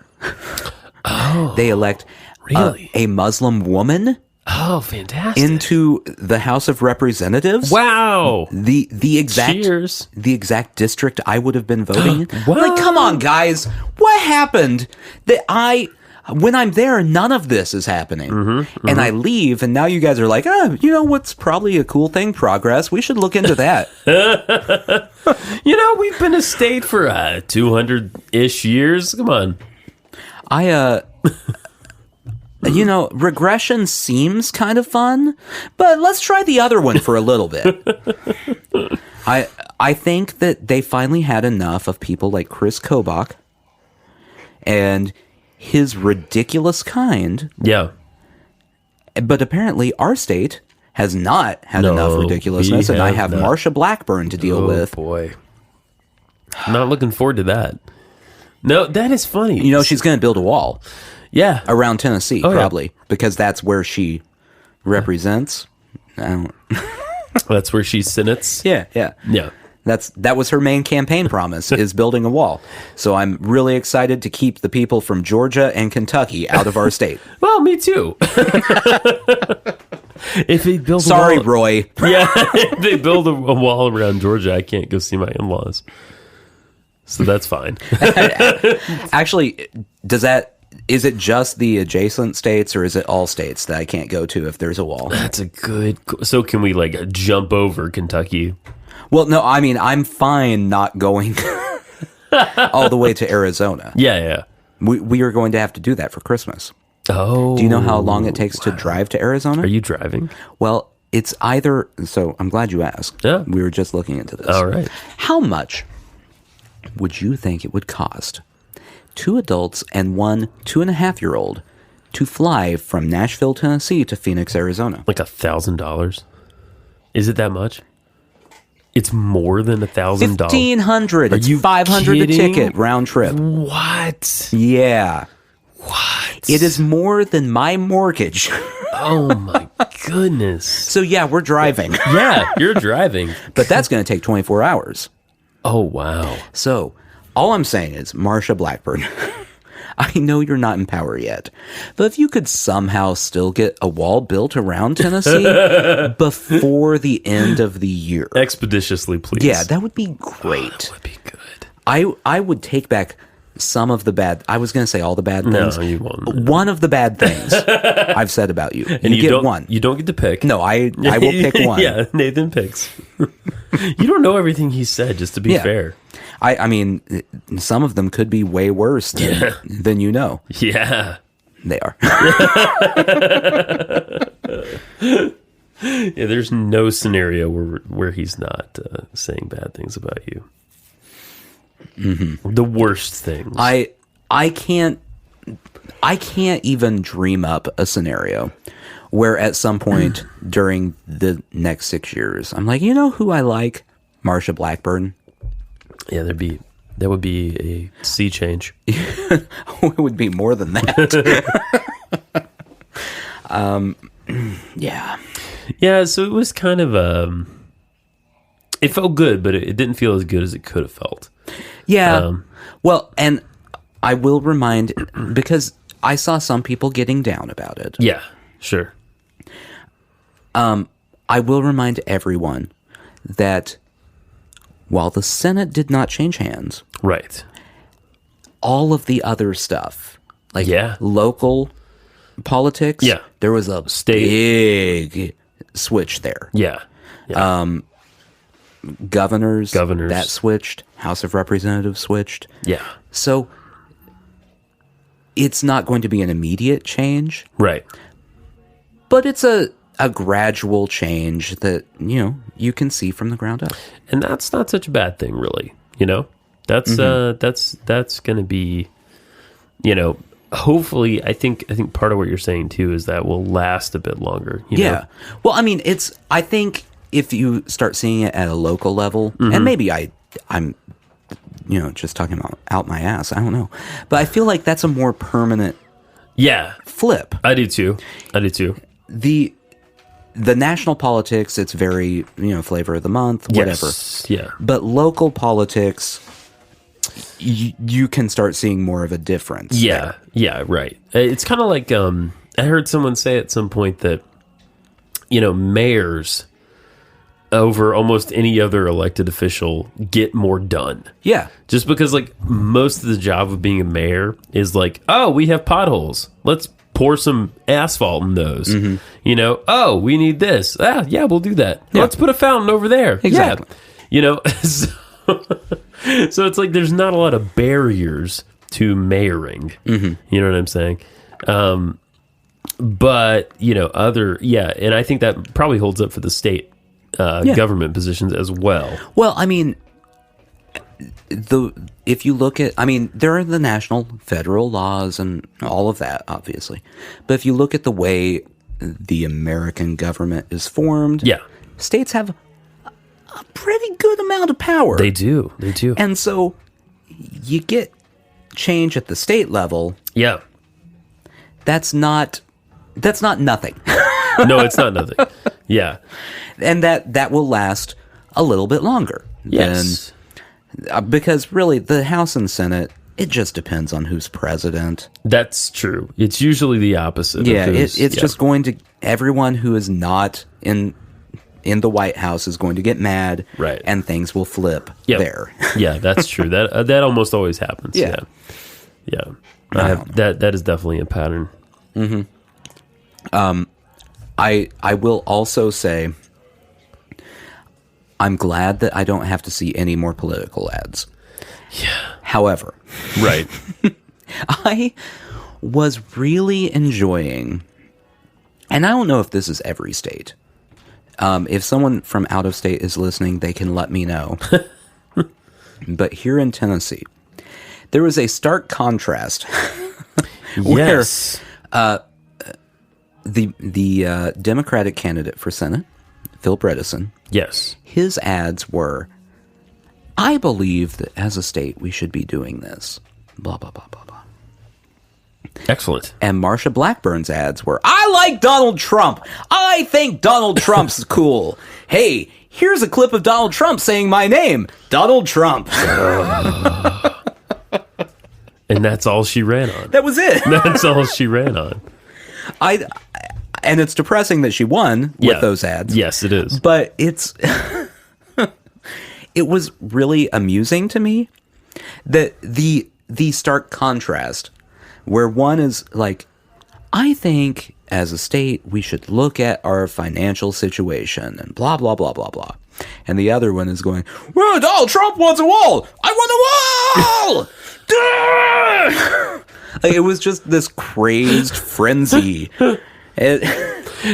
Oh. They elect Really? A Muslim woman. Oh, fantastic. Into the House of Representatives. Wow. The exact district I would have been voting. Like, come on, guys. What happened? When I'm there, none of this is happening. And I leave, and now you guys are like, you know what's probably a cool thing? Progress. We should look into that. We've been a state for 200-ish years. Come on. Regression seems kind of fun, but let's try the other one for a little bit. I think that they finally had enough of people like Chris Kobach and his ridiculous kind. Yeah. But apparently our state has not had enough ridiculousness, and I have Marsha Blackburn to deal with. Oh, boy. I'm not looking forward to that. No, that is funny. She's going to build a wall. Yeah. Around Tennessee, probably, because that's where she represents. That's where she senates. Yeah. That was her main campaign promise, is building a wall. So I'm really excited to keep the people from Georgia and Kentucky out of our state. Well, me too. If they build Sorry, Roy. Yeah, if they build a wall around Georgia, I can't go see my in-laws. So that's fine. Actually, is it just the adjacent states, or is it all states that I can't go to if there's a wall? That's a good... So can we, jump over Kentucky? Well, no, I mean, I'm fine not going all the way to Arizona. Yeah. We are going to have to do that for Christmas. Oh. Do you know how long it takes to drive to Arizona? Are you driving? Well, it's either... So I'm glad you asked. Yeah. We were just looking into this. All right. How much would you think it would cost 2 adults and 1 2.5-year-old to fly from Nashville, Tennessee to Phoenix, Arizona? Like $1,000? Is it that much? It's more than $1,000. $1,500. It's $500 a ticket round trip. What? Yeah. What? It is more than my mortgage. Oh my goodness. So yeah, we're driving. Yeah, you're driving. But that's going to take 24 hours. Oh wow. So all I'm saying is, Marsha Blackburn, I know you're not in power yet, but if you could somehow still get a wall built around Tennessee before the end of the year. Expeditiously, please. Yeah, that would be great. Oh, that would be good. I would take back some of the bad... I was going to say all the bad things. No, you won't. One of the bad things I've said about you. And you get don't, one. You don't get to pick. No, I will pick one. Yeah, Nathan picks. You don't know everything he said, just to be fair. I mean, some of them could be way worse than you know. Yeah. They are. Yeah, there's no scenario where he's not saying bad things about you. Mm-hmm. The worst things. I can't even dream up a scenario where at some point during the next 6 years, I'm like, you know who I like? Marsha Blackburn. Yeah, that would be a sea change. It would be more than that. Yeah. Yeah, so it was kind of it felt good, but it didn't feel as good as it could have felt. Yeah. Well, and I will remind, because I saw some people getting down about it. Yeah, sure. I will remind everyone that while the Senate did not change hands, right, all of the other stuff, like local politics, there was a big switch there. Yeah. Governors, that switched. House of Representatives switched. Yeah. So it's not going to be an immediate change. Right. But it's a gradual change that, you can see from the ground up. And that's not such a bad thing, really. That's going to be, hopefully, I think part of what you're saying too is that will last a bit longer. You know? Well, I mean, I think if you start seeing it at a local level, and maybe I'm just talking about out my ass, I don't know, but I feel like that's a more permanent flip. I do too. The national politics, it's very, flavor of the month, whatever. Yes. Yeah. But local politics, you can start seeing more of a difference. Yeah, right. It's kind of like I heard someone say at some point that, mayors over almost any other elected official get more done. Yeah. Just because, most of the job of being a mayor is oh, we have potholes. Let's pour some asphalt in those. Mm-hmm. Oh, we need this. Yeah, we'll do that. Yeah. Let's put a fountain over there. Exactly. Yeah. So it's there's not a lot of barriers to mayoring. Mm-hmm. You know what I'm saying? But, and I think that probably holds up for the state government positions as well. Well, I mean, if you look at, there are the national, federal laws and all of that, obviously. But if you look at the way the American government is formed, states have a pretty good amount of power. They do. And so you get change at the state level. Yeah. That's not nothing. No, it's not nothing. Yeah. And that will last a little bit longer. Yes. Because really, the House and Senate, it just depends on who's president. That's true. It's usually the opposite. Yeah, it's just going to, everyone who is not in the White House is going to get mad, right? And things will flip there. Yeah, that's true. That almost always happens. Yeah. That is definitely a pattern. Mm-hmm. I will also say, I'm glad that I don't have to see any more political ads. Yeah. However, right. I was really enjoying, and I don't know if this is every state. If someone from out of state is listening, they can let me know. But here in Tennessee, there was a stark contrast where the Democratic candidate for Senate, Phil Bredesen, his ads were, I believe that as a state we should be doing this, blah, blah, blah, blah, blah. Excellent. And Marsha Blackburn's ads were, I like Donald Trump. I think Donald Trump's cool. Hey, here's a clip of Donald Trump saying my name, Donald Trump. And that's all she ran on. That was it. That's all she ran on. And it's depressing that she won with those ads. Yes, it is. But it was really amusing to me that the stark contrast where one is like, I think as a state we should look at our financial situation and blah, blah, blah, blah, blah. And the other one is going, well, Donald Trump wants a wall. I want a wall. Like, it was just this crazed frenzy.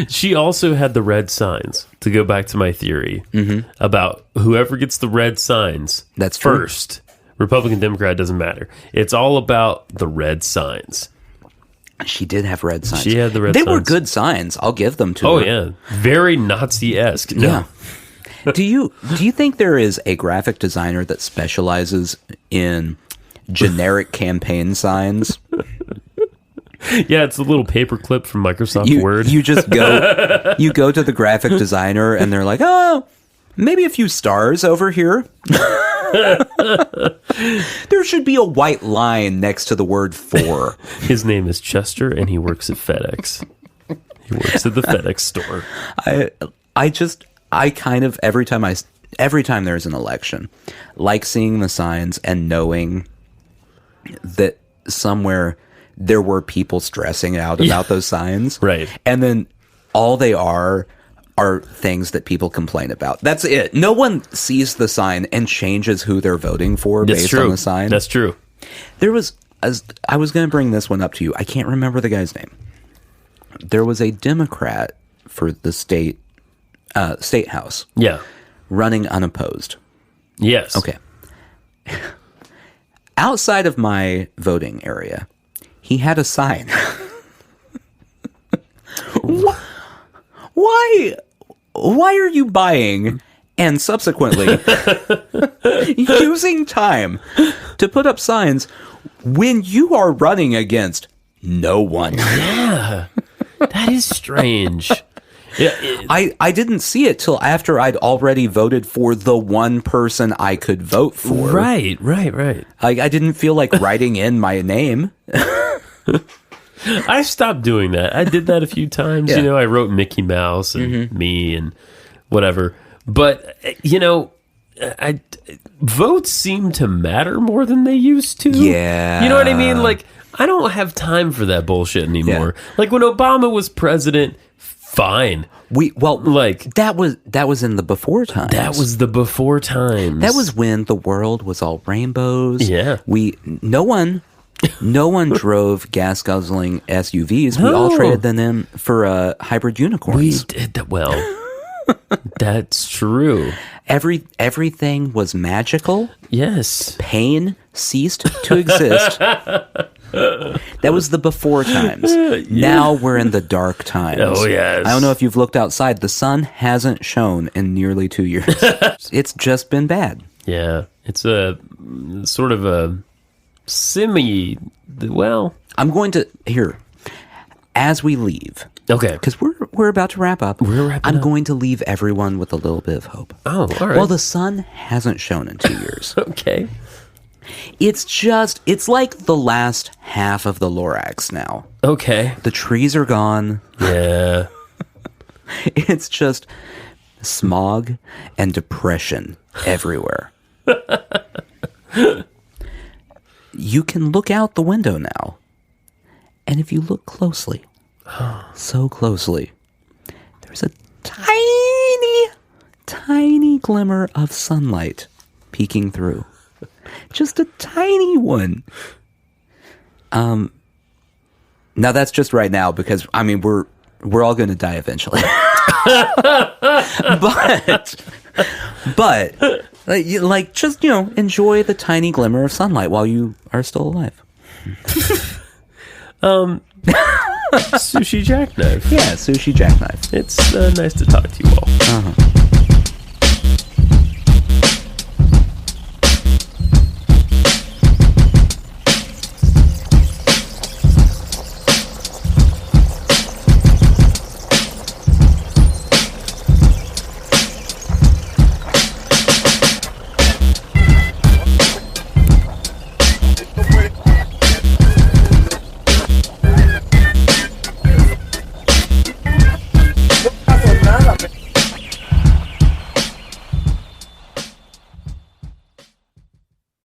She also had the red signs, to go back to my theory about whoever gets the red signs that's first. True. Republican, Democrat, doesn't matter. It's all about the red signs. She did have red signs. She had the red signs. They were good signs. I'll give them to her. Oh, yeah. Very Nazi-esque. No. Yeah. Do you think there is a graphic designer that specializes in generic campaign signs? Yeah, it's a little paperclip from Microsoft Word. You just go to the graphic designer and they're like, oh, maybe a few stars over here. There should be a white line next to the word for. His name is Chester and he works at FedEx. He works at the FedEx store. I kind of, every time there's an election, like seeing the signs and knowing that somewhere there were people stressing out about those signs. Right. And then all they are things that people complain about. That's it. No one sees the sign and changes who they're voting for based on the sign. That's true. I was going to bring this one up to you. I can't remember the guy's name. There was a Democrat for the state house. Yeah. Running unopposed. Yes. Okay. Outside of my voting area, he had a sign. Why are you buying and subsequently using time to put up signs when you are running against no one? Yeah. That is strange. Yeah, I didn't see it till after I'd already voted for the one person I could vote for. Right. I didn't feel like writing in my name. I stopped doing that. I did that a few times. Yeah. You know, I wrote Mickey Mouse and me and whatever. But, you know, votes seem to matter more than they used to. Yeah. You know what I mean? Like, I don't have time for that bullshit anymore. Yeah. Like, when Obama was president, fine. That was in the before times. That was the before times. That was when the world was all rainbows. Yeah. No one drove gas guzzling SUVs. No. We all traded them in for hybrid unicorns. We did that. Well, that's true. Everything was magical. Yes. Pain ceased to exist. That was the before times. Yeah. Now we're in the dark times. Oh, yes. I don't know if you've looked outside. The sun hasn't shone in nearly 2 years. It's just been bad. Yeah. It's a sort of a I'm going to, as we leave. Okay. Because we're about to wrap up. I'm up. going to leave everyone with a little bit of hope. Oh, all right. Well, the sun hasn't shone in 2 years. Okay. It's like the last half of the Lorax now. Okay. The trees are gone. Yeah. It's just smog and depression everywhere. You can look out the window now. And if you look closely, so closely, there's a tiny glimmer of sunlight peeking through. Just a tiny one. Now that's just right now because I mean we're all going to die eventually. but just enjoy the tiny glimmer of sunlight while you are still alive. Sushi Jackknife. Yeah, Sushi Jackknife. It's nice to talk to you all.